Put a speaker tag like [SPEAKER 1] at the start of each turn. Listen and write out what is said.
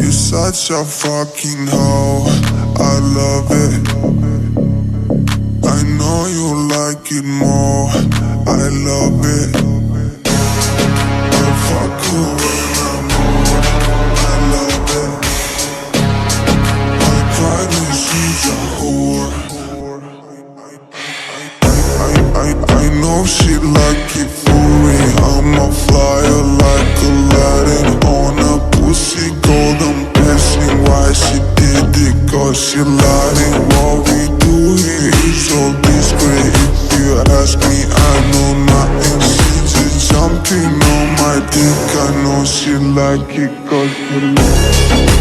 [SPEAKER 1] You're such a fucking hoe, I love it. I know you like it more, I love it. I fuck you when I'm on, I love it. I cry when she's a whore. I know she like it for me. I'm a flyer like Aladdin on a pussy golden blessing. Why she did it? Cause she lying. What we do here is so discreet. If you ask me, I know nothing. She just jumping on my dick. I know she like it cause she like it.